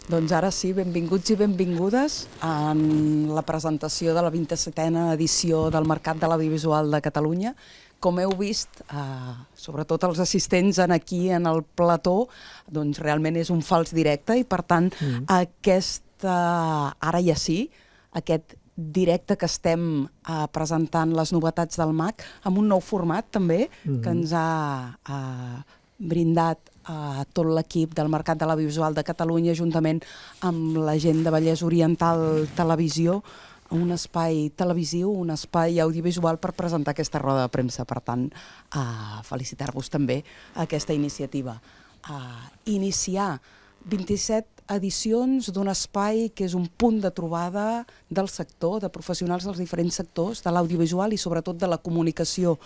Doncs ara sí, benvinguts i benvingudes en la presentació de la 27a edició del Mercat de l'Audiovisual de Catalunya. Com heu vist, sobretot els assistents aquí en el plató, doncs realment és un fals directe i per tant ara ja sí, aquest directe que estem presentant les novetats del MAC amb un nou format també que ens ha brindat a tot l'equip del Mercat de l'Audiovisual de Catalunya juntament amb la gent de Vallès Oriental Televisió, un espai televisiu, un espai audiovisual per presentar aquesta roda de premsa. Per tant, felicitar-vos també aquesta iniciativa. Iniciar 27 edicions d'un espai que és un punt de trobada del sector, de professionals dels diferents sectors, de l'audiovisual i sobretot de la comunicació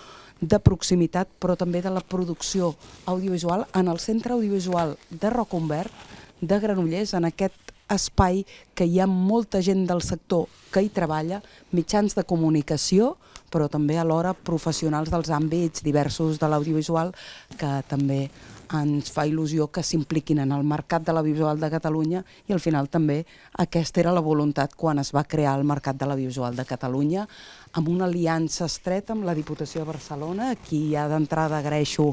de proximitat, però també de la producció audiovisual en el Centre Audiovisual de Rocabertí de Granollers, en aquest espai que hi ha molta gent del sector que hi treballa, mitjans de comunicació, però també alhora professionals dels àmbits diversos de l'audiovisual que també ens fa il·lusió que s'impliquin en el Mercat de l'Audiovisual de Catalunya i al final també aquesta era la voluntat quan es va crear el Mercat de l'Audiovisual de Catalunya, amb una aliança estreta amb la Diputació de Barcelona, a qui ja d'entrada agraeixo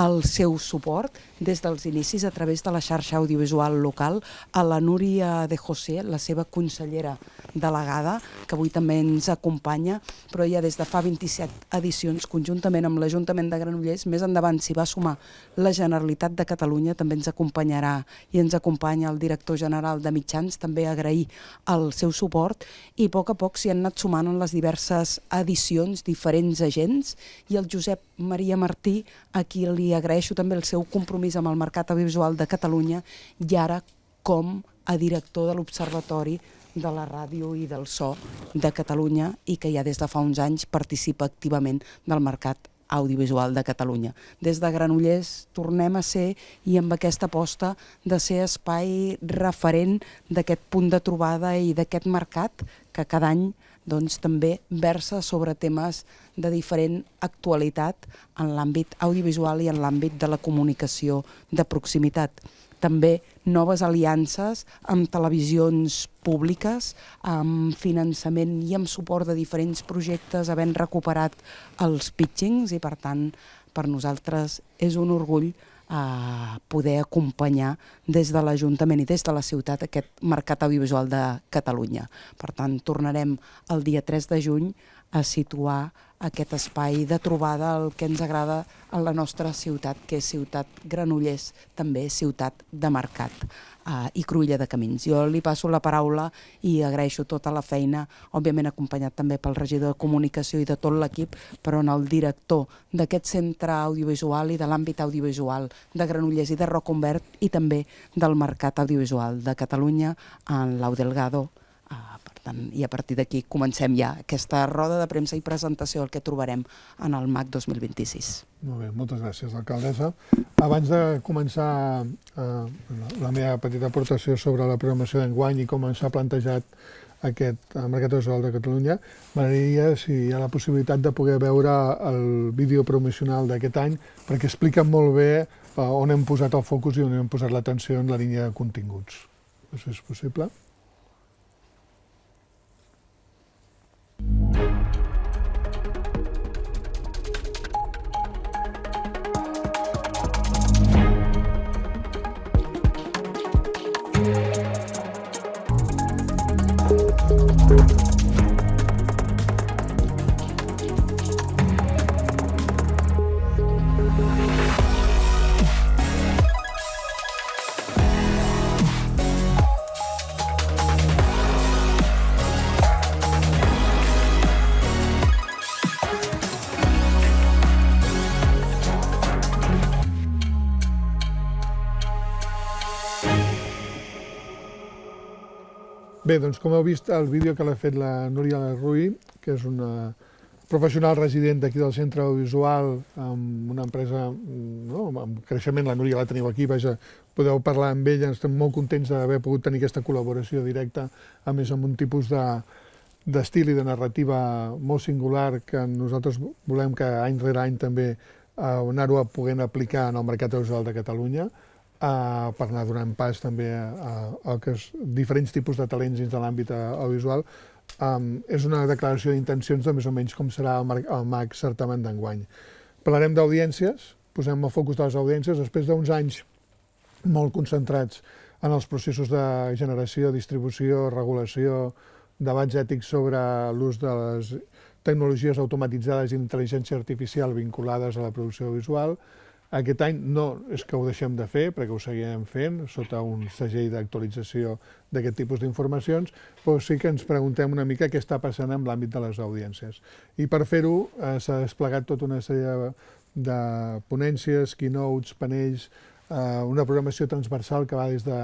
el seu suport des dels inicis a través de la xarxa audiovisual local, a la Núria de José, la seva consellera delegada, que avui també ens acompanya, però ja des de fa 27 edicions, conjuntament amb l'Ajuntament de Granollers, més endavant s'hi va sumar la Generalitat de Catalunya, també ens acompanyarà i ens acompanya el director general de mitjans, també agrair el seu suport, i a poc s'hi han anat sumant en les diverses edicions, diferents agents, i el Josep Maria Martí, a qui li agraeixo també el seu compromís amb el Mercat Audiovisual de Catalunya i ara com a director de l'Observatori de la Ràdio i del So de Catalunya i que ja des de fa uns anys participa activament del Mercat Audiovisual de Catalunya. Des de Granollers tornem a ser, i amb aquesta aposta de ser espai referent d'aquest punt de trobada i d'aquest mercat que cada any doncs, també versa sobre temes de diferent actualitat en l'àmbit audiovisual i en l'àmbit de la comunicació de proximitat. També noves aliances amb televisions públiques, amb finançament i amb suport de diferents projectes, havent recuperat els pitchings i, per tant, per nosaltres és un orgull poder acompanyar des de l'Ajuntament i des de la ciutat aquest Mercat Audiovisual de Catalunya. Per tant, tornarem el dia 3 de juny a situar aquest espai de trobada, el que ens agrada a la nostra ciutat, que és ciutat Granollers, també ciutat de mercat i cruïlla de camins. Jo li passo la paraula i agraeixo tota la feina, òbviament acompanyat també pel regidor de comunicació i de tot l'equip, però en el director d'aquest centre audiovisual i de l'àmbit audiovisual de Granollers i de Rocabertí i també del Mercat Audiovisual de Catalunya, en Lau Delgado. I a partir d'aquí comencem ja aquesta roda de premsa i presentació del que trobarem en el MAC 2026. Molt bé, moltes gràcies, alcaldessa. Abans de començar la meva petita aportació sobre la programació d'enguany i com s'ha plantejat aquest Mercat Audiovisual de Catalunya, m'agradaria si hi ha la possibilitat de poder veure el vídeo promocional d'aquest any, perquè explica molt bé on hem posat el focus i on hem posat l'atenció en la línia de continguts. No sé si és possible. Bé, doncs com heu vist el vídeo que l'ha fet la Núria Rull, que és una professional resident d'aquí del Centre Audiovisual, amb una empresa amb creixement, la Núria la teniu aquí, vaja, podeu parlar amb ella, estem molt contents d'haver pogut tenir aquesta col·laboració directa, a més amb un tipus d'estil i de narrativa molt singular que nosaltres volem que any rere any també anar-ho podent aplicar en el Mercat Audiovisual de Catalunya. per anar donant pas també a diferents tipus de talents dins de l'àmbit audiovisual. És una declaració d'intencions de més o menys com serà el MAC certamen d'enguany. Parlarem d'audiències, posem el focus de les audiències, després d'uns anys molt concentrats en els processos de generació, distribució, regulació, debats ètics sobre l'ús de les tecnologies automatitzades i intel·ligència artificial vinculades a la producció audiovisual. Aquest any no és que ho deixem de fer, perquè ho seguirem fent sota un segell d'actualització d'aquest tipus d'informacions, però sí que ens preguntem una mica què està passant en l'àmbit de les audiències. I per fer-ho s'ha desplegat tota una sèrie de ponències, keynotes, panells, una programació transversal que va des de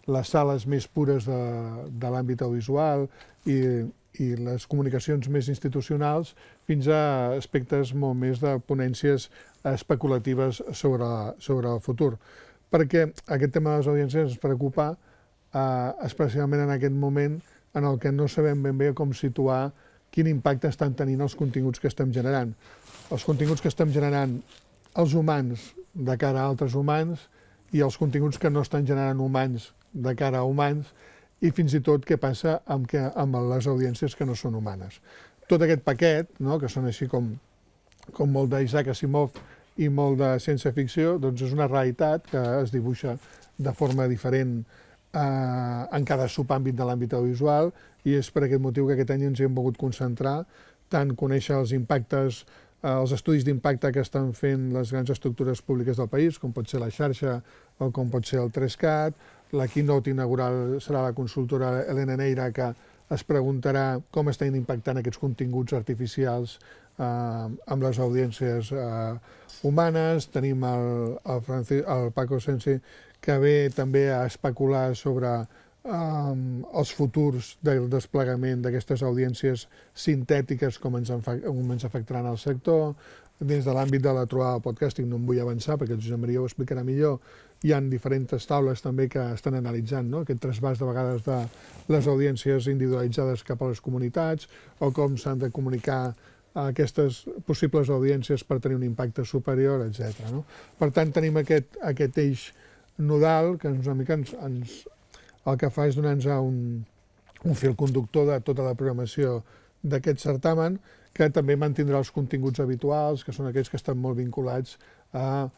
les sales més pures de l'àmbit audiovisual i les comunicacions més institucionals fins a aspectes molt més de ponències especulatives sobre el futur. Perquè aquest tema de les audiències ens preocupa especialment en aquest moment en el que no sabem ben bé com situar quin impacte estan tenint els continguts que estem generant. Els continguts que estem generant els humans de cara a altres humans i els continguts que no estan generant humans de cara a humans i fins i tot què passa amb les audiències que no són humanes. Tot aquest paquet, que són així com molt d'Isaac Asimov i molt de ciència-ficció, doncs és una realitat que es dibuixa de forma diferent en cada subàmbit de l'àmbit audiovisual i és per aquest motiu que aquest any ens hi hem volgut concentrar, tant conèixer els impactes, els estudis d'impacte que estan fent les grans estructures públiques del país, com pot ser la xarxa o com pot ser el 3CAT. La keynote inaugural serà la consultora Helena Neira, que es preguntarà com estan impactant aquests continguts artificials amb les audiències humanes. Tenim el Paco Sensi, que ve també a especular sobre els futurs del desplegament d'aquestes audiències sintètiques, com ens afectaran al sector. Dins de l'àmbit de la trobada del podcasting no em vull avançar perquè el Josep Maria ho explicarà millor. Hi ha diferents taules també que estan analitzant aquest trasbàs de vegades de les audiències individualitzades cap a les comunitats o com s'han de comunicar aquestes possibles audiències per tenir un impacte superior, etc. Per tant, tenim aquest eix nodal que una mica el que fa és donar-nos un fil conductor de tota la programació d'aquest certamen, que també mantindrà els continguts habituals, que són aquells que estan molt vinculats a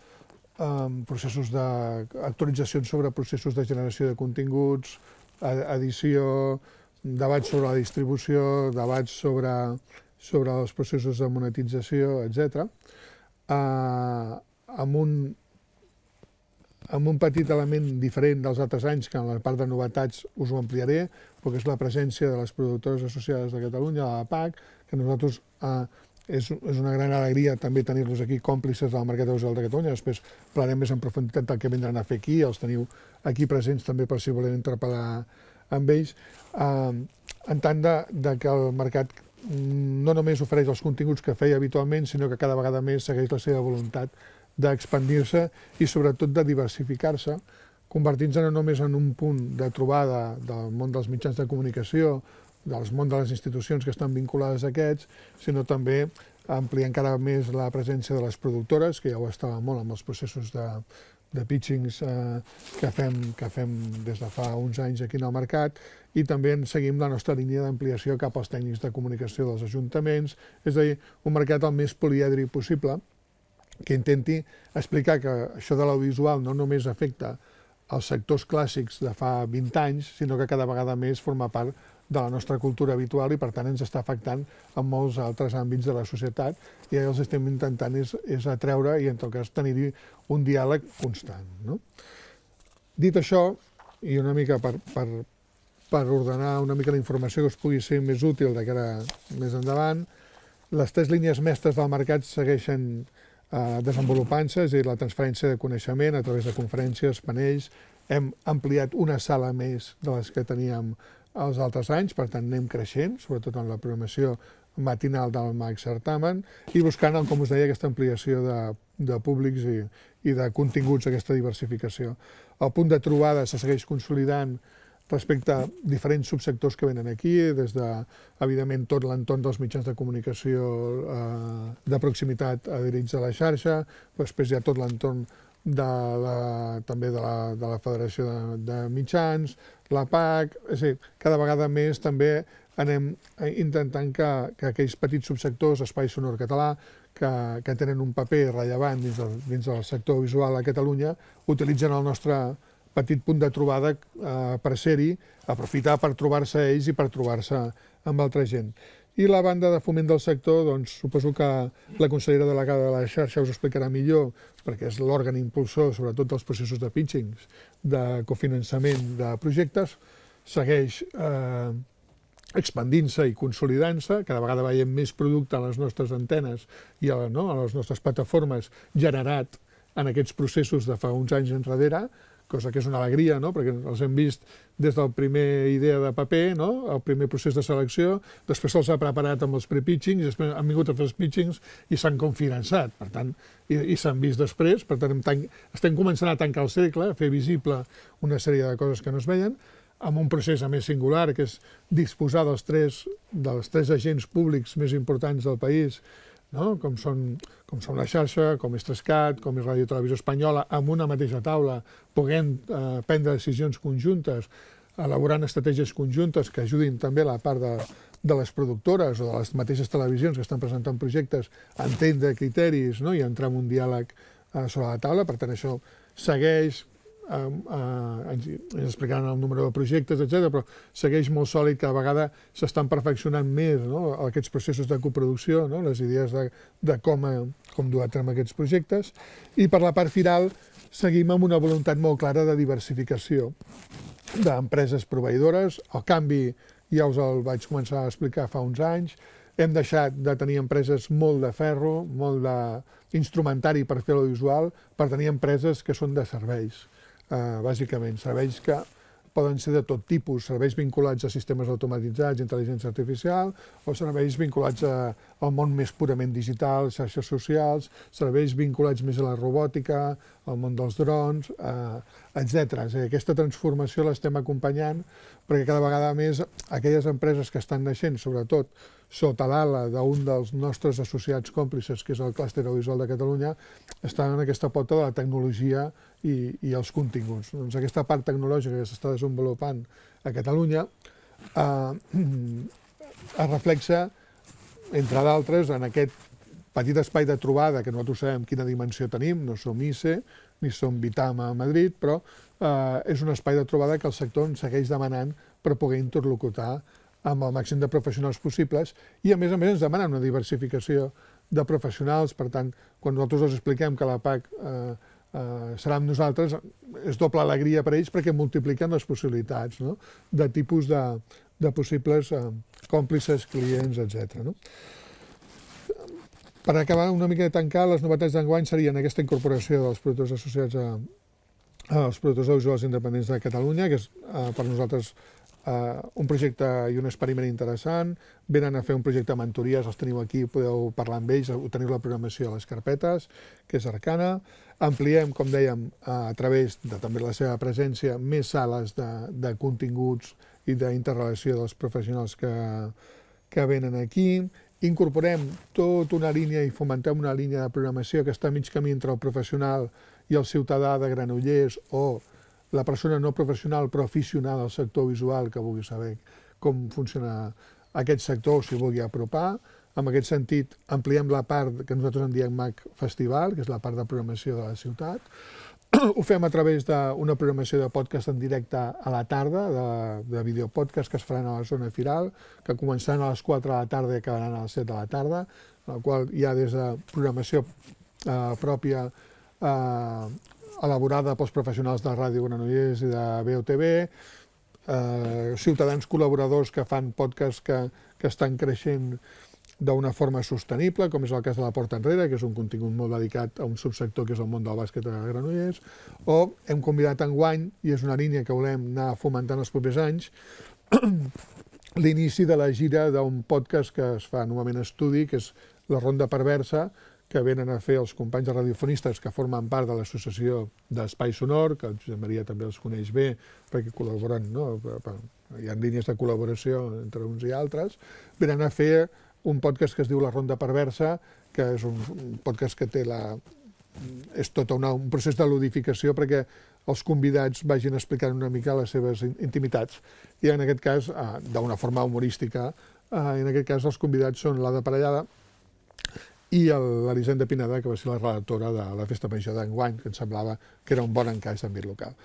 processos d'actualitzacions sobre processos de generació de continguts, edició, debats sobre la distribució, debats sobre els processos de monetització, etc. Amb un petit element diferent dels altres anys, que en la part de novetats us ho ampliaré, perquè és la presència de les productores associades de Catalunya, la PAC, que nosaltres és una gran alegria també tenir-los aquí còmplices del Mercat Audiovisual de Catalunya. Després parlarem més en profunditat del que vindran a fer aquí, els teniu aquí presents també per si volem interpel·lar amb ells, en tant que el mercat no només ofereix els continguts que feia habitualment, sinó que cada vegada més segueix la seva voluntat d'expandir-se i sobretot de diversificar-se, convertint-se no només en un punt de trobada del món dels mitjans de comunicació, del món de les institucions que estan vinculades a aquests, sinó també ampliar encara més la presència de les productores, que ja ho estava molt amb els processos de pitchings que fem des de fa uns anys aquí en el mercat, i també seguim la nostra línia d'ampliació cap als tècnics de comunicació dels ajuntaments, és a dir, un mercat el més polièdric possible, que intenti explicar que això de l'audiovisual no només afecta els sectors clàssics de fa 20 anys, sinó que cada vegada més forma part de la nostra cultura habitual i, per tant, ens està afectant en molts altres àmbits de la societat i el que estem intentant és atreure i, en tot cas, tenir-hi un diàleg constant. Dit això, i una mica per ordenar una mica la informació que us pugui ser més útil de cara més endavant, les 3 línies mestres del mercat segueixen desenvolupant-se, és a dir, la transferència de coneixement a través de conferències, panells. Hem ampliat una sala més de les que teníem els altres anys, per tant anem creixent, sobretot en la programació matinal del MAC Certamen, i buscant, com us deia, aquesta ampliació de públics i de continguts, aquesta diversificació. El punt de trobada se segueix consolidant respecte a diferents subsectors que venen aquí, des de, evidentment, tot l'entorn dels mitjans de comunicació de proximitat adherits a la xarxa, després hi ha tot l'entorn també de la Federació de Mitjans, la PAC, és a dir, cada vegada més també anem intentant que aquells petits subsectors, Espai Sonor Català, que tenen un paper rellevant dins del sector visual a Catalunya, utilitzen el nostre petit punt de trobada per ser-hi, aprofitar per trobar-se ells i per trobar-se amb altra gent. I la banda de foment del sector, doncs, suposo que la consellera delegada de la xarxa us explicarà millor, perquè és l'òrgan impulsor, sobretot dels processos de pitchings, de cofinançament de projectes, segueix expandint-se i consolidant-se, cada vegada veiem més producte a les nostres antenes i a les nostres plataformes generat en aquests processos de fa uns anys enrere, cosa que és una alegria, no? Perquè els hem vist des del primer idea de paper, no? El primer procés de selecció, després se'ls ha preparat amb els pre-pitchings, després han vingut els pitchings i s'han confinançat, per tant, i s'han vist després, per tant, estem començant a tancar el cercle, a fer visible una sèrie de coses que no es veien, amb un procés a més singular, que és disposar dels tres agents públics més importants del país, no? com són la xarxa, com és Trescat, com és Ràdio Televisió Espanyola, amb una mateixa taula, podent prendre decisions conjuntes, elaborant estratègies conjuntes que ajudin també la part de les productores o de les mateixes televisions que estan presentant projectes a entendre criteris, no? I entrar en un diàleg sobre la taula. Per tant, això segueix, ens explicaran el número de projectes, etc., però segueix molt sòlid, cada vegada s'estan perfeccionant més, no? Aquests processos de coproducció, no? Les idees de com dur a terme aquests projectes. I per la part final seguim amb una voluntat molt clara de diversificació d'empreses proveïdores. El canvi ja us el vaig començar a explicar fa uns anys. Hem deixat de tenir empreses molt de ferro, molt d'instrumentari per fer l'audiovisual, per tenir empreses que són de serveis. Bàsicament, serveis que poden ser de tot tipus, serveis vinculats a sistemes automatitzats, intel·ligència artificial, o serveis vinculats al món més purament digital, xarxes socials, serveis vinculats més a la robòtica, al món dels drons, etc. És a dir, aquesta transformació l'estem acompanyant perquè cada vegada més aquelles empreses que estan naixent, sobretot sota l'ala d'un dels nostres associats còmplices, que és el Clúster Audiovisual de Catalunya, estan en aquesta pota de la tecnologia i els continguts. Doncs aquesta part tecnològica que s'està desenvolupant a Catalunya es reflexa, entre d'altres, en aquest petit espai de trobada, que nosaltres sabem quina dimensió tenim, no som ICE, ni som Vitam a Madrid, però és un espai de trobada que el sector ens segueix demanant per poder interlocutar amb el màxim de professionals possibles i, a més ens demanen una diversificació de professionals. Per tant, quan nosaltres els expliquem que la PAC serà amb nosaltres, és doble alegria per ells perquè multipliquen les possibilitats, no? De tipus de possibles còmplices, clients, etc. No? Per acabar una mica de tancar, les novetats d'enguany serien aquesta incorporació dels productors associats als productors audiovisuals independents de Catalunya, que és per nosaltres un projecte i un experiment interessant. Venen a fer un projecte de mentories, els teniu aquí, podeu parlar amb ells, teniu la programació a les carpetes, que és Arcana. Ampliem, com dèiem, a través de també la seva presència, més sales de continguts i d'interrelació dels professionals que venen aquí. Incorporem tota una línia i fomentem una línia de programació que està a mig camí entre el professional i el ciutadà de Granollers o la persona no professional però aficionada al sector visual que vulgui saber com funciona aquest sector o s'hi vulgui apropar. En aquest sentit, ampliem la part que nosaltres en diem MAC Festival, que és la part de programació de la ciutat. Ho fem a través d'una programació de podcast en directe a la tarda, de videopodcast que es faran a la zona firal, que començaran a les 4 de la tarda i acabaran a les 7 de la tarda, en la qual hi ha des de programació pròpia elaborada pels professionals de Ràdio Granollers i de BOTV, ciutadans col·laboradors que fan podcasts que estan creixent d'una forma sostenible, com és el cas de La Porta Enrere, que és un contingut molt dedicat a un subsector que és el món del bàsquet a Granollers, o hem convidat enguany, i és una línia que volem anar fomentant els propers anys, l'inici de la gira d'un podcast que es fa normalment estudi, que és La Ronda Perversa, que venen a fer els companys de radiofonistes que formen part de l'associació d'Espai Sonor, que el Josep Maria també els coneix bé, perquè col·laboren, no? Hi ha línies de col·laboració entre uns i altres, venen a fer un podcast que es diu La Ronda Perversa, que és un podcast que té és tot un procés de ludificació perquè els convidats vagin explicant una mica les seves intimitats. I en aquest cas, d'una forma humorística, en aquest cas els convidats són l'Ada Parellada i l'Elisenda Pineda, que va ser la relatora de la Festa Major d'enguany, que em semblava que era un bon encaix d'àmbit local.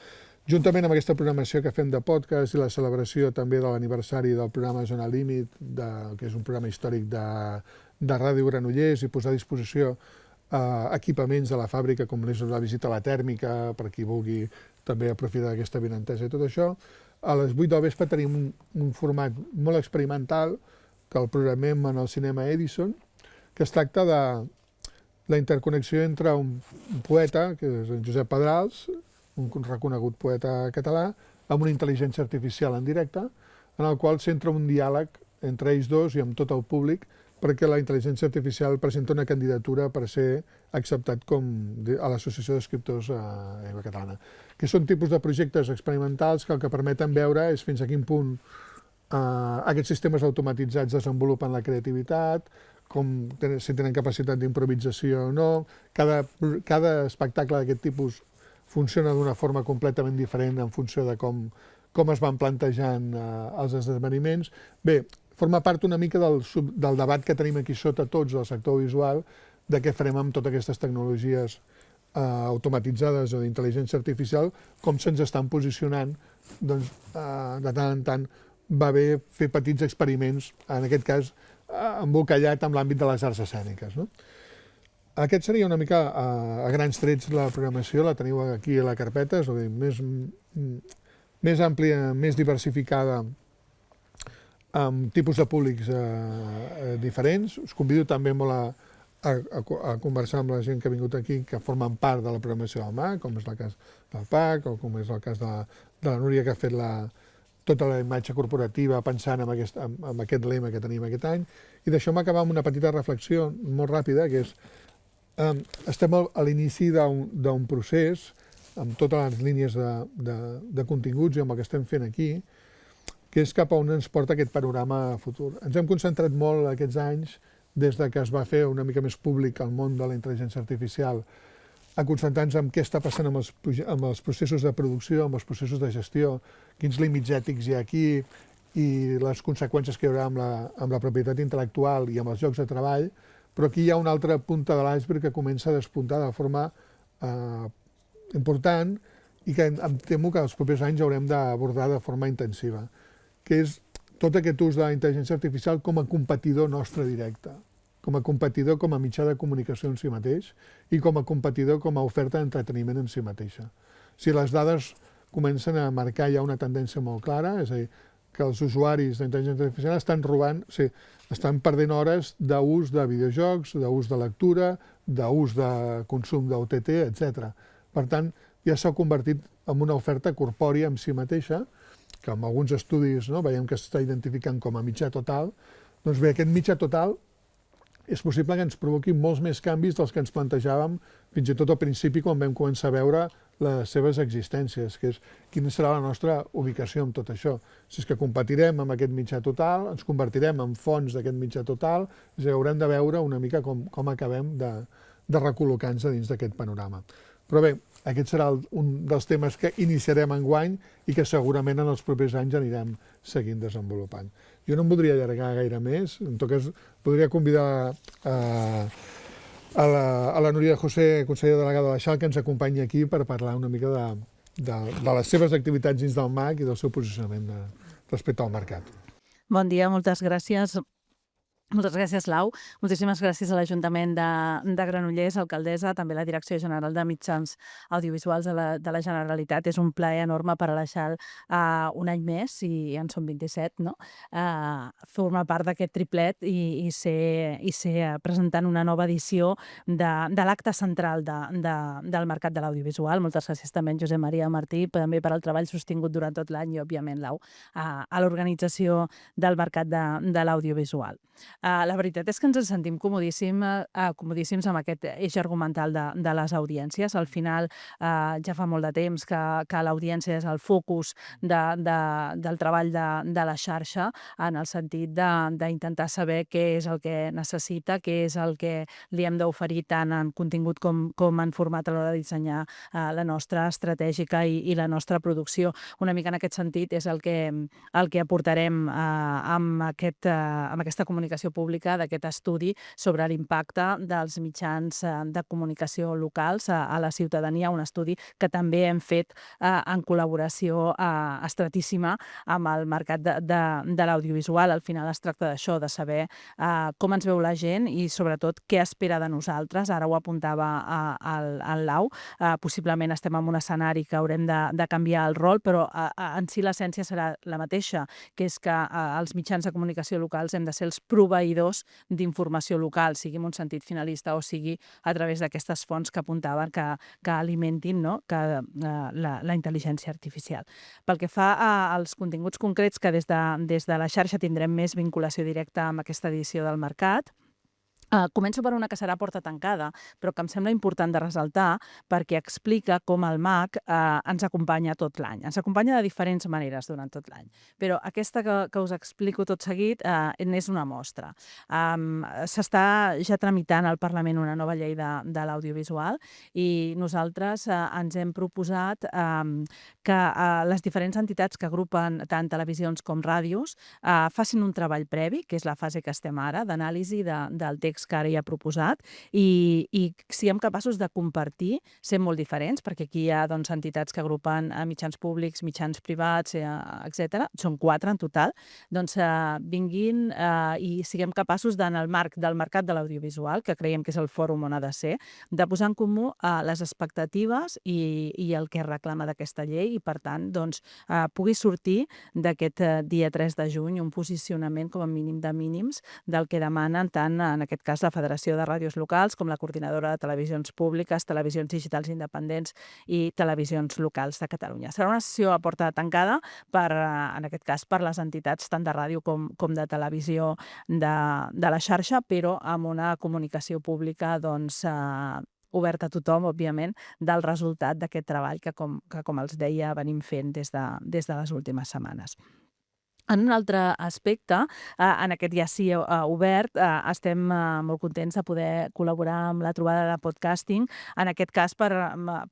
Juntament amb aquesta programació que fem de podcast i la celebració també de l'aniversari del programa Zona Límit, que és un programa històric de Ràdio Granollers, i posar a disposició equipaments de la fàbrica, com és la visita a la tèrmica, per qui vulgui també aprofitar aquesta avinentesa i tot això. A les 8 del vespre tenim un format molt experimental que el programem en el cinema Edison, que es tracta de la interconnexió entre un poeta, que és en Josep Pedrals, un reconegut poeta català, amb una intel·ligència artificial en directe, en el qual s'entra un diàleg entre ells dos i amb tot el públic, perquè la intel·ligència artificial presenta una candidatura per ser acceptat a l'Associació d'Escriptors a Llengua Catalana. Que són tipus de projectes experimentals que el que permeten veure és fins a quin punt aquests sistemes automatitzats desenvolupen la creativitat, si tenen capacitat d'improvisació o no. Cada espectacle d'aquest tipus funciona d'una forma completament diferent en funció de com es van plantejant els esdeveniments. Bé, forma part una mica del debat que tenim aquí sota tots del sector visual de què farem amb totes aquestes tecnologies automatitzades o d'intel·ligència artificial, com se'ns estan posicionant. Doncs, de tant en tant va bé fer petits experiments, en aquest cas embolcallat amb l'àmbit de les arts escèniques. Aquest seria una mica, a grans trets, la programació. La teniu aquí a la carpeta, és a dir, més àmplia, més diversificada, amb tipus de públics diferents. Us convido també molt a conversar amb la gent que ha vingut aquí, que formen part de la programació del MAC, com és el cas del PAC, o com és el cas de la Núria, que ha fet tota la imatge corporativa pensant en aquest lema que tenim aquest any. I deixeu-me acabar amb una petita reflexió molt ràpida, que és estem a l'inici d'un procés amb totes les línies de continguts i amb el que estem fent aquí, que és cap a on ens porta aquest panorama futur. Ens hem concentrat molt aquests anys, des que es va fer una mica més públic el món de la intel·ligència artificial, a concentrar-nos en què està passant amb els processos de producció, amb els processos de gestió, quins límits ètics hi ha aquí i les conseqüències que hi haurà amb la propietat intel·lectual i amb els llocs de treball, però aquí hi ha una altra punta de l'iceberg que comença a despuntar de forma important i que em temo que els propers anys haurem d'abordar de forma intensiva, que és tot aquest ús de la intel·ligència artificial com a competidor nostre directe, com a competidor com a mitjà de comunicació en si mateix i com a competidor com a oferta d'entreteniment en si mateixa. Si les dades comencen a marcar ja una tendència molt clara, és a dir, que els usuaris d'intel·ligència artificial estan perdent hores d'ús de videojocs, d'ús de lectura, d'ús de consum d'OTT, etc. Per tant, ja s'ha convertit en una oferta corpòria en si mateixa, que en alguns estudis veiem que s'està identificant com a mitjà total. Doncs bé, aquest mitjà total és possible que ens provoqui molts més canvis dels que ens plantejàvem fins i tot al principi quan vam començar a veure les seves existències, que és quina serà la nostra ubicació amb tot això. Si és que competirem amb aquest mitjà total, ens convertirem en fonts d'aquest mitjà total, és a dir, haurem de veure una mica com acabem de recol·locar-nos dins d'aquest panorama. Però bé, aquest serà un dels temes que iniciarem enguany i que segurament en els propers anys anirem seguint desenvolupant. Jo no em voldria allargar gaire més, en tot cas podria convidar a la Núria José, consellera delegada de la XAL, que ens acompanyi aquí per parlar una mica de les seves activitats dins del MAC i del seu posicionament respecte al mercat. Bon dia, moltes gràcies. Moltes gràcies, Lau. Moltíssimes gràcies a l'Ajuntament de Granollers, alcaldessa, també la Direcció General de Mitjans Audiovisuals de la Generalitat. És un plaer enorme per a la XAL un any més, i en són 27, no? Formar part d'aquest triplet i ser presentant una nova edició de l'acte central del mercat de l'audiovisual. Moltes gràcies també a Josep Maria Martí, també per al treball sostingut durant tot l'any i, òbviament, Lau, a l'organització del mercat de l'audiovisual. La veritat és que ens en sentim comodíssims amb aquest eix argumental de les audiències. Al final, ja fa molt de temps que l'audiència és el focus del treball de la xarxa, en el sentit d'intentar saber què és el que necessita, què és el que li hem d'oferir tant en contingut com en format a l'hora de dissenyar la nostra estratègica i la nostra producció. Una mica en aquest sentit és el que aportarem amb aquesta comunicació pública, d'aquest estudi sobre l'impacte dels mitjans de comunicació locals a la ciutadania, un estudi que també hem fet en col·laboració estratíssima amb el mercat de l'audiovisual. Al final es tracta d'això, de saber com ens veu la gent i sobretot què espera de nosaltres. Ara ho apuntava el Lau, possiblement estem en un escenari que haurem de canviar el rol, però en si l'essència serà la mateixa, que és que els mitjans de comunicació locals hem de ser els proveïdors d'informació local, sigui en un sentit finalista o sigui a través d'aquestes fonts que apuntaven que alimentin, no?, la intel·ligència artificial. Pel que fa als continguts concrets, que des de la xarxa tindrem més vinculació directa amb aquesta edició del Mercat, començo per una que serà porta tancada, però que em sembla important de ressaltar perquè explica com el MAC ens acompanya tot l'any. Ens acompanya de diferents maneres durant tot l'any, però aquesta que us explico tot seguit n'és una mostra. S'està ja tramitant al Parlament una nova llei de l'audiovisual i nosaltres ens hem proposat que les diferents entitats que agrupen tant televisions com ràdios facin un treball previ, que és la fase que estem ara, d'anàlisi del text que ara hi ha proposat, i siguem capaços de compartir, sent molt diferents, perquè aquí hi ha entitats que agrupen mitjans públics, mitjans privats, etc. Són 4 en total. Doncs vinguin i siguem capaços, en el marc del mercat de l'audiovisual, que creiem que és el fòrum on ha de ser, de posar en comú les expectatives i el que reclama d'aquesta llei i, per tant, pugui sortir d'aquest dia 3 de juny un posicionament com a mínim de mínims del que demanen tant, en aquest cas, la Federació de Ràdios Locals com la Coordinadora de Televisions Públiques, Televisions Digitals Independents i Televisions Locals de Catalunya. Serà una sessió a porta tancada, en aquest cas, per les entitats tant de ràdio com de televisió de la xarxa, però amb una comunicació pública oberta a tothom, òbviament, del resultat d'aquest treball que, com els deia, venim fent des de les últimes setmanes. En un altre aspecte, en aquest ja sí obert, estem molt contents de poder col·laborar amb la trobada de podcasting, en aquest cas per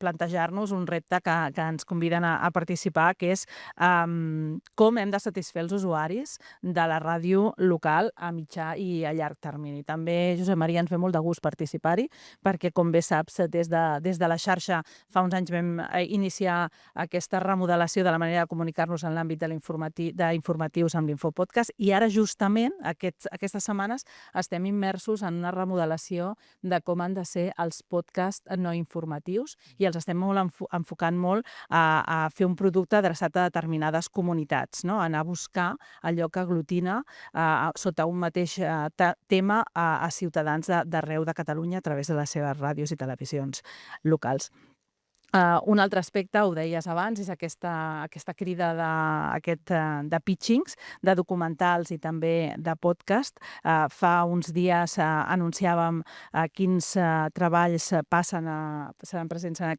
plantejar-nos un repte que ens conviden a participar, que és com hem de satisfer els usuaris de la ràdio local a mitjà i a llarg termini. També, Josep Maria, ens ve molt de gust participar-hi, perquè, com bé saps, des de la xarxa fa uns anys vam iniciar aquesta remodelació de la manera de comunicar-nos en l'àmbit d'informatius amb l'Infopodcast, i ara justament aquestes setmanes estem immersos en una remodelació de com han de ser els podcasts no informatius, i els estem enfocant molt a fer un producte adreçat a determinades comunitats, no? Anar a buscar allò que aglutina sota un mateix tema a ciutadans d'arreu de Catalunya a través de les seves ràdios i televisions locals. Un altre aspecte, ho deies abans, és aquesta crida de pitchings, de documentals i també de podcast. Fa uns dies anunciàvem quins treballs seran presents en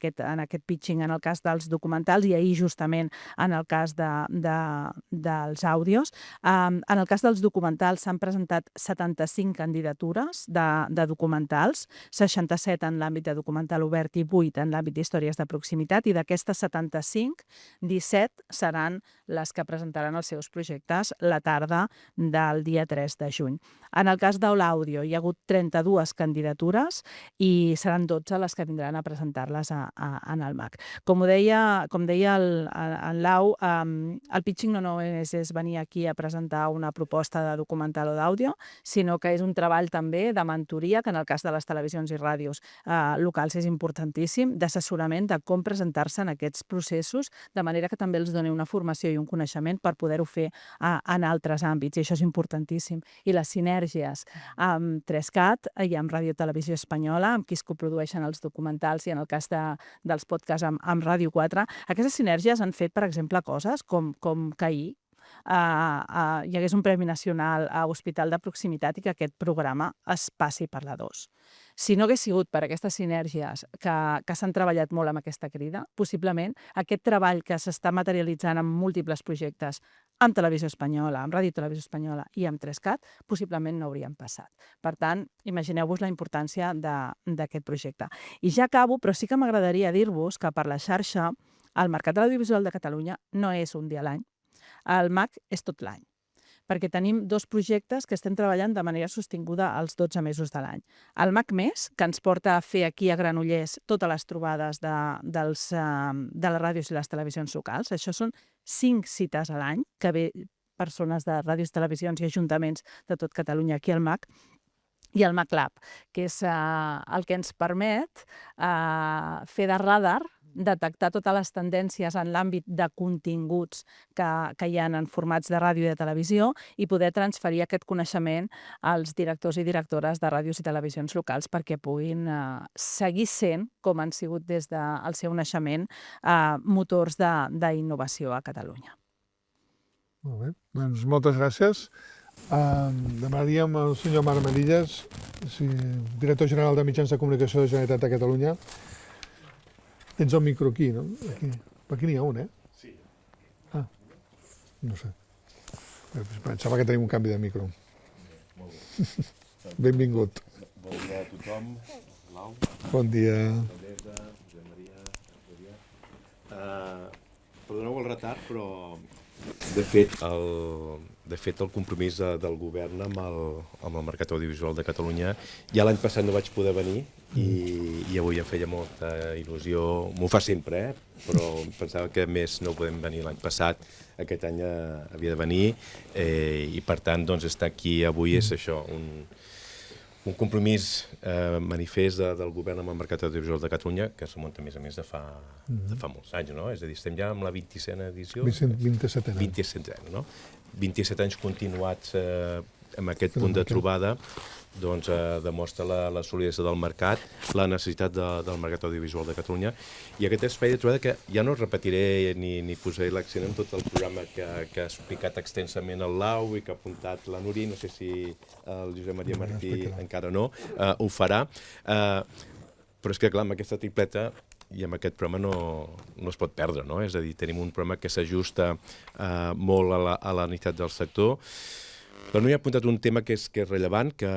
aquest pitching en el cas dels documentals, i ahir justament en el cas dels àudios. En el cas dels documentals s'han presentat 75 candidatures de documentals, 67 en l'àmbit de documental obert i 8 en l'àmbit d'històries de proximitat, i d'aquestes 75, 17 seran les que presentaran els seus projectes la tarda del dia 3 de juny. En el cas de l'àudio hi ha hagut 32 candidatures i seran 12 les que vindran a presentar-les en el MAC. Com deia el Lau, el pitching no només és venir aquí a presentar una proposta de documental o d'àudio, sinó que és un treball també de mentoria, que en el cas de les televisions i ràdios locals és importantíssim, d'assessorament de com presentar-se en aquests processos, de manera que també els doni una formació i un coneixement per poder-ho fer en altres àmbits, i això és importantíssim. I les sinergies amb 3CAT i amb Ràdio Televisió Espanyola, amb qui es coprodueixen els documentals, i en el cas dels podcasts amb Ràdio 4, aquestes sinergies han fet, per exemple, coses com que ahir hi hagués un Premi Nacional a Hospital de Proximitat i que aquest programa es passi per la 2. Si no hagués sigut per aquestes sinergies que s'han treballat molt amb aquesta crida, possiblement aquest treball que s'està materialitzant en múltiples projectes amb Televisió Espanyola, amb Ràdio i Televisió Espanyola i amb 3CAT, possiblement no haurien passat. Per tant, imagineu-vos la importància d'aquest projecte. I ja acabo, però sí que m'agradaria dir-vos que per la xarxa el Mercat de l'Audiovisual de Catalunya no és un dia a l'any. El MAC és tot l'any, perquè tenim 2 projectes que estem treballant de manera sostinguda els 12 mesos de l'any. El MAC Més, que ens porta a fer aquí a Granollers totes les trobades de les ràdios i les televisions locals. Això són 5 cites a l'any, que ve persones de ràdios, televisions i ajuntaments de tot Catalunya aquí al MAC, i el MAC Lab, que és el que ens permet fer de radar, detectar totes les tendències en l'àmbit de continguts que hi ha en formats de ràdio i de televisió i poder transferir aquest coneixement als directors i directores de ràdios i televisions locals perquè puguin seguir sent, com han sigut des del seu naixement, motors d'innovació a Catalunya. Molt bé, doncs moltes gràcies. Demanaríem al senyor Marc Manillas, director general de Mitjans de Comunicació de la Generalitat de Catalunya. Tens el micro aquí, no? Aquí n'hi ha un, Sí. No sé. Pensava que tenim un canvi de micro. Molt bé. Benvingut. Bon dia a tothom. Lau. Bon dia. Teresa, Josep Maria, perdoneu el retard, però de fet el compromís del govern amb el Mercat Audiovisual de Catalunya ja l'any passat no vaig poder venir i avui em feia molta il·lusió, m'ho fa sempre, però pensava que més no podem venir l'any passat, aquest any havia de venir i per tant doncs estar aquí avui és això, un compromís manifest del govern amb el Mercat Audiovisual de Catalunya que es remunta a més de fa molts anys, no? És a dir, estem ja amb la 27a edició. 27a. 27a, no? 27 anys continuats amb aquest punt de trobada, doncs demostra la solidesa del mercat, la necessitat del Mercat Audiovisual de Catalunya i aquest espai de trobada que ja no repetiré ni posaré l'accent en tot el programa que ha explicat extensament el Lau i que ha apuntat la Nuri, no sé si el Josep Maria Martí encara no, ho farà, però és que clar, amb aquesta tripleta i amb aquest programa no es pot perdre, no? És a dir, tenim un programa que s'ajusta molt a la necessitat del sector. La Núria ha apuntat un tema que és rellevant, que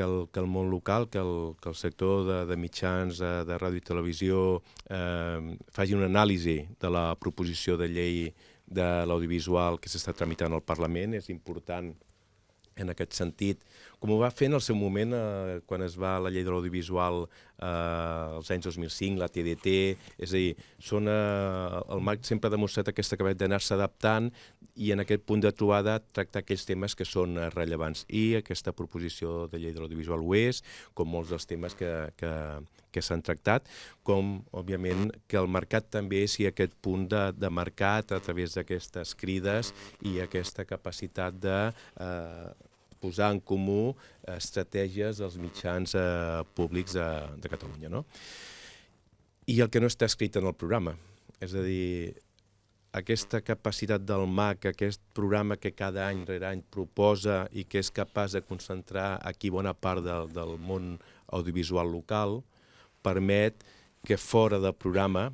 el món local, que el sector de mitjans, de ràdio i televisió faci una anàlisi de la proposició de llei de l'audiovisual que s'està tramitant al Parlament. És important en aquest sentit, com ho va fer en el seu moment quan es va la llei de l'audiovisual als anys 2005, la TDT, és a dir, el MAC sempre ha demostrat aquesta capacitat d'anar-se adaptant i en aquest punt de trobada tractar aquells temes que són rellevants. I aquesta proposició de llei de l'audiovisual ho és, com molts dels temes que s'han tractat, com, òbviament, que el mercat també sigui aquest punt de mercat a través d'aquestes crides i aquesta capacitat de posar en comú estratègies dels mitjans públics de Catalunya, no? I el que no està escrit en el programa, és a dir, aquesta capacitat del MAC, aquest programa que cada any rere any proposa i que és capaç de concentrar aquí bona part del món audiovisual local, permet que fora del programa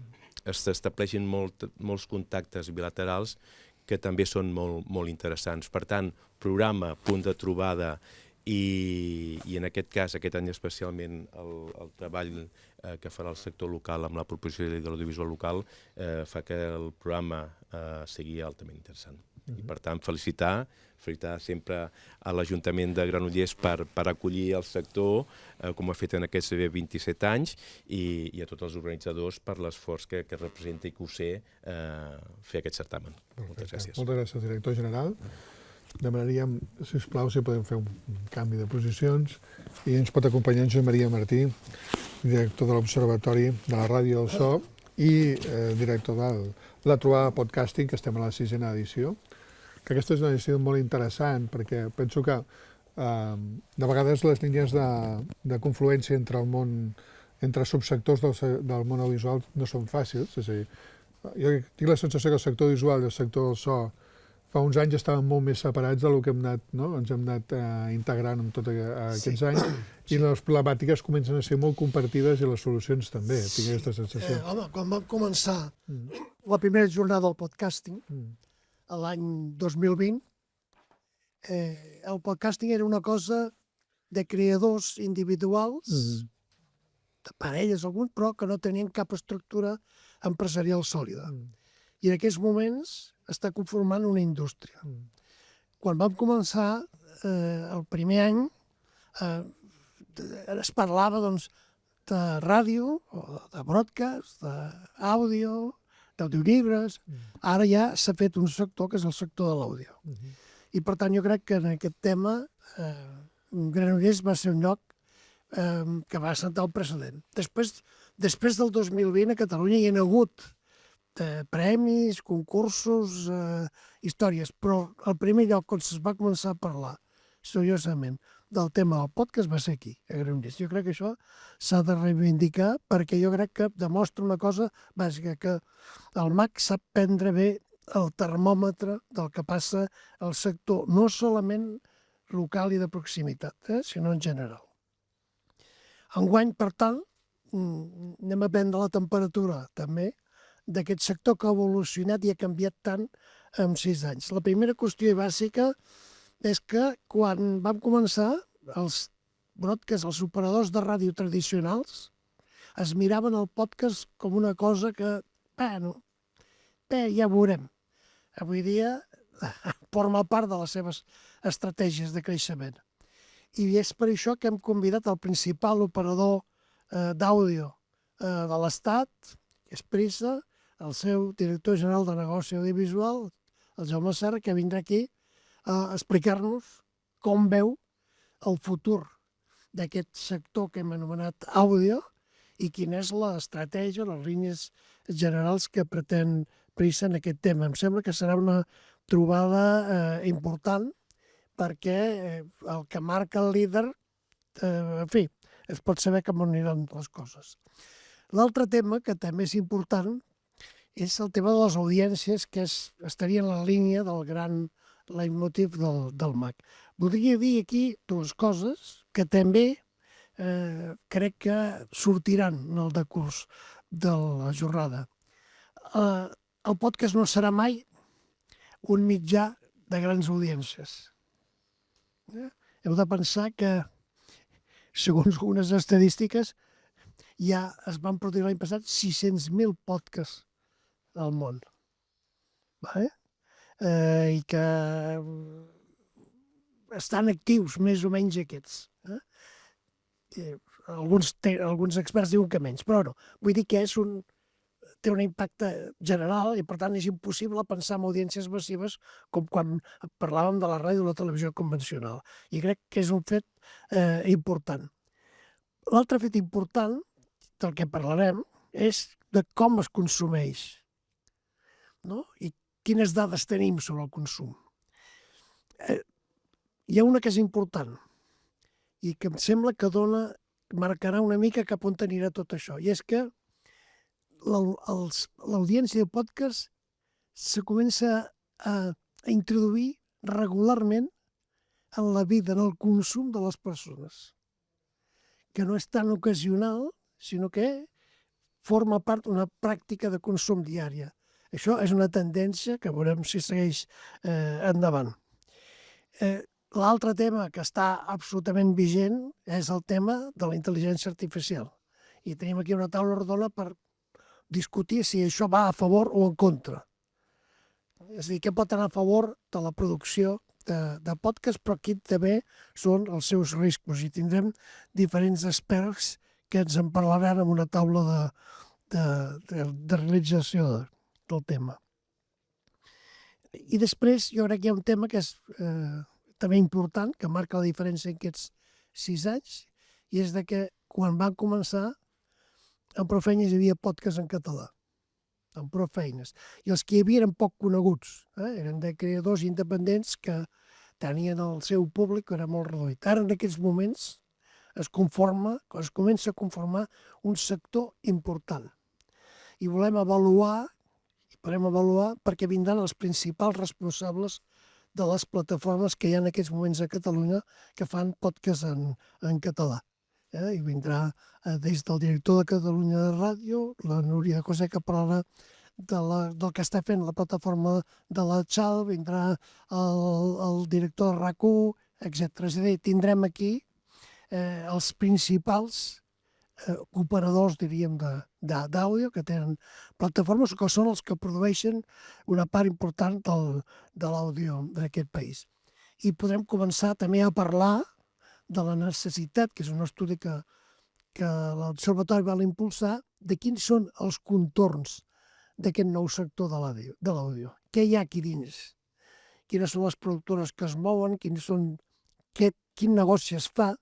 s'estableixin molts contactes bilaterals que també són molt interessants. Per tant, programa, punt de trobada i en aquest cas, aquest any especialment, el treball que farà el sector local amb la proposició de llei de l'audiovisual local fa que el programa sigui altament interessant. I per tant, felicitar sempre a l'Ajuntament de Granollers per acollir el sector, com ha fet en aquests 27 anys, i a tots els organitzadors per l'esforç que representa i que ho sé fer aquest certamen. Moltes gràcies. Moltes gràcies, director general. Demanaríem, sisplau, si podem fer un canvi de posicions i ens pot acompanyar en Josep Maria Martí, director de l'Observatori de la Ràdio del So i director de la trobada podcasting, que estem a la 6a edició, que aquesta és una edició molt interessant perquè penso que de vegades les línies de confluència entre subsectors del món audiovisual no són fàcils, és a dir, jo tinc la sensació que el sector visual i el sector del so fa uns anys estàvem molt més separats del que hem anat, no? Ens hem anat integrant amb tots aquests anys, i les problemàtiques comencen a ser molt compartides i les solucions també, tinc aquesta sensació. Home, quan vam començar la primera jornada del podcasting, l'any 2020, el podcasting era una cosa de creadors individuals, de parelles alguns, però que no tenien cap estructura empresarial sòlida. I en aquests moments està conformant una indústria. Quan vam començar, el primer any, es parlava doncs, de ràdio, o de broadcast, d'àudio, d'audiollibres. Ara ja s'ha fet un sector que és el sector de l'àudio. I per tant jo crec que en aquest tema Granollers va ser un lloc que va assentar el precedent. Després del 2020 a Catalunya hi ha hagut premis, concursos, històries, però el primer lloc on es va començar a parlar seriosament del tema del podcast va ser aquí, a Granollers. Jo crec que això s'ha de reivindicar perquè jo crec que demostra una cosa bàsica, que el MAC sap prendre bé el termòmetre del que passa al sector, no solament local i de proximitat, sinó en general. Enguany, per tant, anem a prendre la temperatura també d'aquest sector que ha evolucionat i ha canviat tant en 6 anys. La primera qüestió bàsica és que quan vam començar, els broadcasts, els operadors de ràdio tradicionals, es miraven el podcast com una cosa que, ja veurem. Avui dia forma part de les seves estratègies de creixement. I és per això que hem convidat el principal operador d'àudio de l'Estat, que és Prisa, el seu director general de negoci audiovisual, el Jaume Serra, que vindrà aquí a explicar-nos com veu el futur d'aquest sector que hem anomenat àudio i quina és l'estratègia, les línies generals que pretén Prisa en aquest tema. Em sembla que serà una trobada important perquè el que marca el líder, en fi, es pot saber com aniran les coses. L'altre tema, que també és important, és el tema de les audiències, que estaria en la línia del gran leitmotiv del MAC. Voldria dir aquí dues coses que també crec que sortiran en el decurs de la jornada. El podcast no serà mai un mitjà de grans audiències. Heu de pensar que, segons algunes estadístiques, ja es van produir l'any passat 600.000 podcasts al món. I que estan actius més o menys aquests. Alguns experts diuen que menys, però no. Vull dir que té un impacte general i per tant és impossible pensar en audiències massives com quan parlàvem de la ràdio o la televisió convencional. I crec que és un fet important. L'altre fet important del que parlarem és de com es consumeix, no? I quines dades tenim sobre el consum. Hi ha una que és important i que em sembla que marcarà una mica cap on anirà tot això, i és que l'audiència de podcast se comença a introduir regularment en la vida, en el consum de les persones, que no és tan ocasional, sinó que forma part d'una pràctica de consum diària. Això és una tendència que veurem si segueix endavant. L'altre tema que està absolutament vigent és el tema de la intel·ligència artificial. I tenim aquí una taula rodona per discutir si això va a favor o en contra. És a dir, què pot anar a favor de la producció de podcast, però aquí també són els seus riscos. I tindrem diferents experts que ens en parlaran en una taula de realització del tema. I després jo crec que hi ha un tema que és també important, que marca la diferència en aquests 6 anys, i és que quan van començar, en prou feines hi havia podcast en català, en prou feines. I els que hi havia eren poc coneguts, eren de creadors independents que tenien el seu públic, que era molt reduït. Ara, en aquests moments, es comença a conformar un sector important. I volem avaluar, i podrem avaluar, perquè vindran els principals responsables de les plataformes que hi ha en aquests moments a Catalunya que fan podcast en català. I vindrà des del director de Catalunya de Ràdio, la Núria Cosé, que parlarà del que està fent la plataforma de la XAL, vindrà el director de RAC1, etc. És a dir, tindrem aquí els principals operadors, diríem, d'àudio, que tenen plataformes que són els que produeixen una part important de l'àudio d'aquest país. I podrem començar també a parlar de la necessitat, que és un estudi que l'Observatori va impulsar, de quins són els contorns d'aquest nou sector de l'àudio. Què hi ha aquí dins? Quines són les productores que es mouen, quin negoci es fa.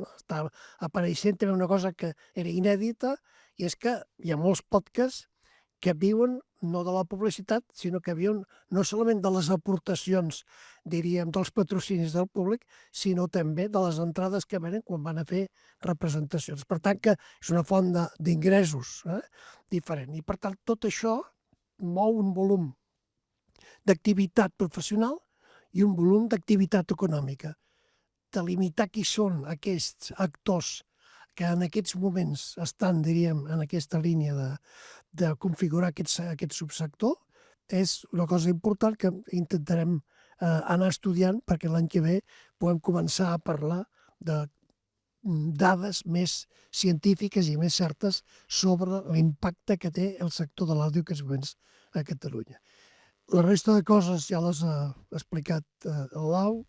Està apareixent també una cosa que era inèdita, i és que hi ha molts podcasts que viuen no de la publicitat, sinó que viuen no solament de les aportacions, diríem, dels patrocinis del públic, sinó també de les entrades que venen quan van a fer representacions. Per tant, que és una font d'ingressos diferent. I per tant, tot això mou un volum d'activitat professional i un volum d'activitat econòmica. Delimitar qui són aquests actors que en aquests moments estan, diríem, en aquesta línia de configurar aquest subsector és una cosa important que intentarem anar estudiant perquè l'any que ve puguem començar a parlar de dades més científiques i més certes sobre l'impacte que té el sector de l'àudio que es vens a Catalunya. La resta de coses ja les ha explicat el Lau,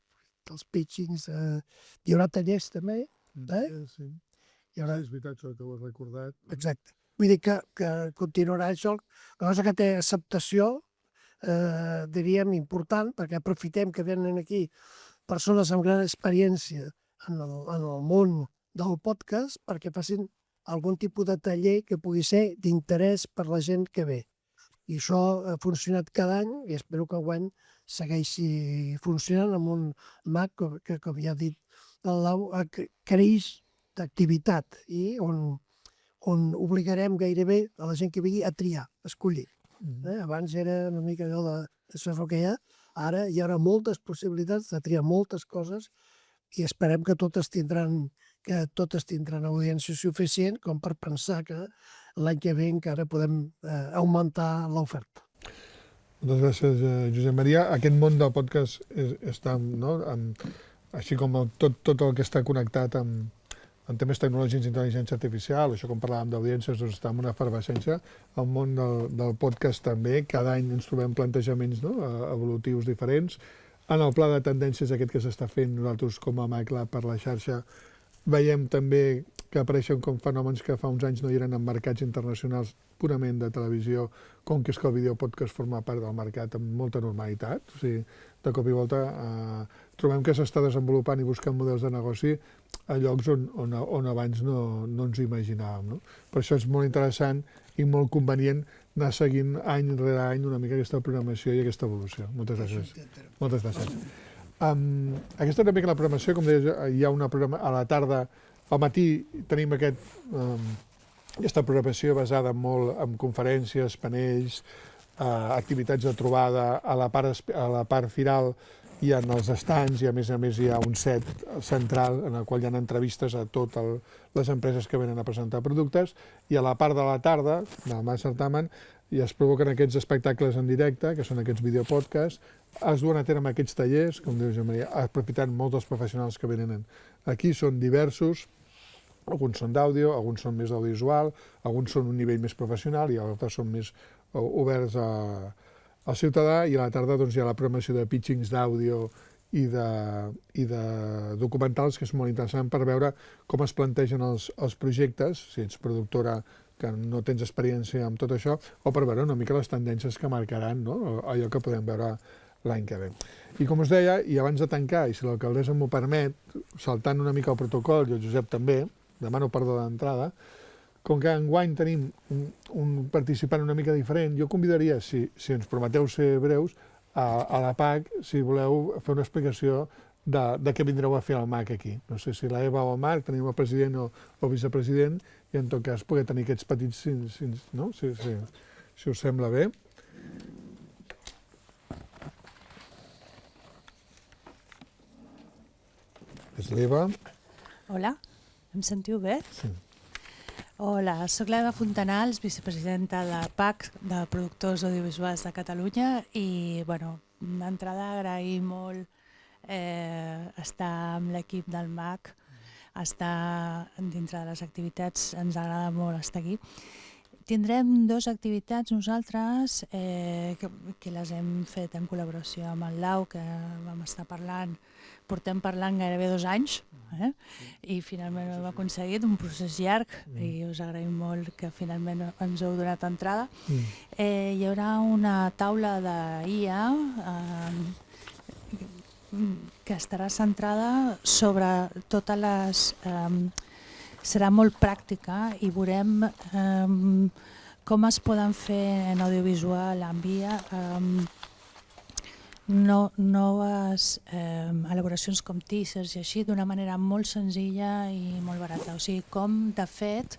els pitchings, hi haurà tallers també, Sí. Hi haurà... És veritat, això que ho has recordat. Exacte. Vull dir que continuarà això. La cosa que té acceptació, diríem, important, perquè aprofitem que venen aquí persones amb gran experiència en el món del podcast perquè facin algun tipus de taller que pugui ser d'interès per la gent que ve. I això ha funcionat cada any i espero que enguany segueixi funcionant amb un MAC que, com ja ha dit el Lau, creix d'activitat i on obligarem gairebé a la gent que vingui a triar, a escollir. Abans era una mica allò de això és el que hi ha, ara hi haurà moltes possibilitats de triar moltes coses i esperem que totes tindran audiència suficient com per pensar que l'any que ve encara podem augmentar l'oferta. Moltes gràcies, Josep Maria. Aquest món del podcast està, no? Així com tot el que està connectat amb temes tecnològics d'intel·ligència artificial, això com parlàvem d'audiències, doncs està en una efervescència. El món del podcast també, cada any ens trobem plantejaments evolutius diferents. En el pla de tendències aquest que s'està fent nosaltres com a MACLA per la xarxa, veiem també que apareixen com fenòmens que fa uns anys no hi eren en mercats internacionals purament de televisió, com que és que el videopodcast forma part del mercat amb molta normalitat. O sigui, de cop i volta trobem que s'està desenvolupant i buscant models de negoci a llocs on abans no ens ho imaginàvem. No? Per això és molt interessant i molt convenient anar seguint any rere any una mica aquesta programació i aquesta evolució. Moltes gràcies. Moltes gràcies. Aquesta és una mica la programació, com deies, hi ha una programació a la tarda, al matí tenim aquesta programació basada molt en conferències, panells, activitats de trobada, a la part final hi ha els estants i a més hi ha un set central en el qual hi ha entrevistes a totes les empreses que venen a presentar productes i a la part de la tarda, del certamen, i es provoquen aquests espectacles en directe, que són aquests videopodcasts, es duen a terme aquests tallers, com diu Josep Maria, aprofitant molts dels professionals que venen aquí, són diversos, alguns són d'àudio, alguns són més d'audiovisual, alguns són un nivell més professional i altres són més oberts al ciutadà, i a la tarda hi ha la programació de pitchings d'àudio i de documentals, que és molt interessant per veure com es plantegen els projectes, si ets productora que no tens experiència amb tot això, o per veure una mica les tendències que marcaran, no? Allò que podem veure l'any que ve. I com us deia, i abans de tancar, i si l'alcaldessa m'ho permet, saltant una mica el protocol, i el Josep també, demano perdó d'entrada, com que enguany tenim un participant una mica diferent, jo convidaria, si ens prometeu ser breus, a la PAC, si voleu fer una explicació de què vindreu a fer al MAC aquí. No sé si l'Eva o el Marc, tenim el president o vicepresident, i en tot cas poder tenir aquests petits, no? Si us sembla bé. l'Eva. Hola, em sentiu bé? Sí. Hola, sóc l'Eva Fontanals, vicepresidenta de PAC, de Productors Audiovisuals de Catalunya, i d'entrada agrair molt estar amb l'equip del MAC, estar dintre de les activitats, ens agrada molt estar aquí. Tindrem 2 activitats nosaltres que les hem fet en col·laboració amb el Lau, que vam estar portem parlant gairebé 2 anys, i finalment ho hem aconseguit, un procés llarg, i us agraïm molt que finalment ens heu donat entrada. Hi haurà una taula d'IA que estarà centrada sobre totes les... Serà molt pràctica i veurem com es poden fer en audiovisual, en via, noves elaboracions com teasers i així, d'una manera molt senzilla i molt barata. O sigui, com, de fet,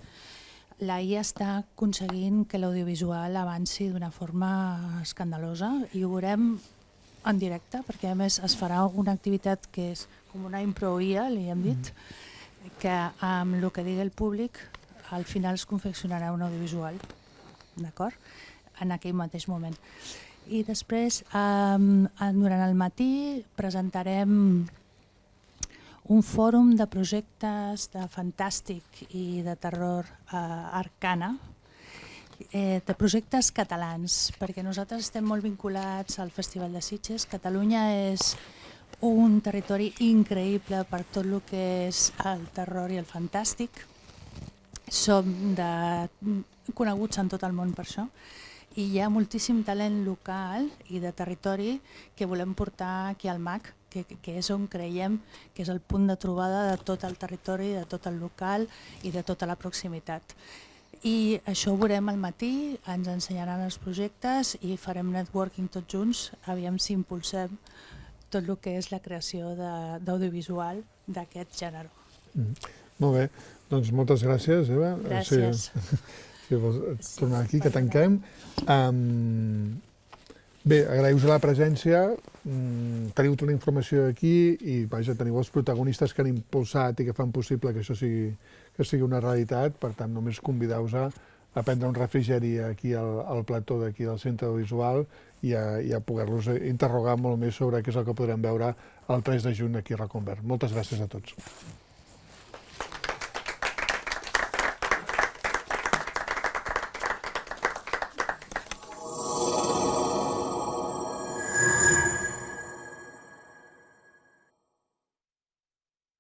la IA està aconseguint que l'audiovisual avanci d'una forma escandalosa, i ho veurem en directe, perquè a més es farà una activitat que és com una impro-IA, li hem dit, que amb el que digui el públic al final es confeccionarà un audiovisual, d'acord? En aquell mateix moment. I després, durant el matí, presentarem un fòrum de projectes de fantàstic i de terror arcana, de projectes catalans, perquè nosaltres estem molt vinculats al Festival de Sitges. Catalunya és un territori increïble per tot el que és el terror i el fantàstic. Som coneguts en tot el món per això, i hi ha moltíssim talent local i de territori que volem portar aquí al MAC, que és on creiem que és el punt de trobada de tot el territori, de tot el local i de tota la proximitat. I això ho veurem al matí, ens ensenyaran els projectes i farem networking tots junts, aviam si impulsem tot el que és la creació d'audiovisual d'aquest gènere. Molt bé, doncs moltes gràcies, Eva. Gràcies. Si vols tornar aquí, que tanquem. Bé, agraïu-vos la presència, teniu tota la informació aquí i teniu els protagonistes que han impulsat i que fan possible que això sigui una realitat. Per tant, només convideu-vos a prendre un refrigeri aquí al plató d'aquí del Centre Audiovisual i a poder-los interrogar molt més sobre què és el que podrem veure el 3 de juny aquí a Racó Verd. Moltes gràcies a tots.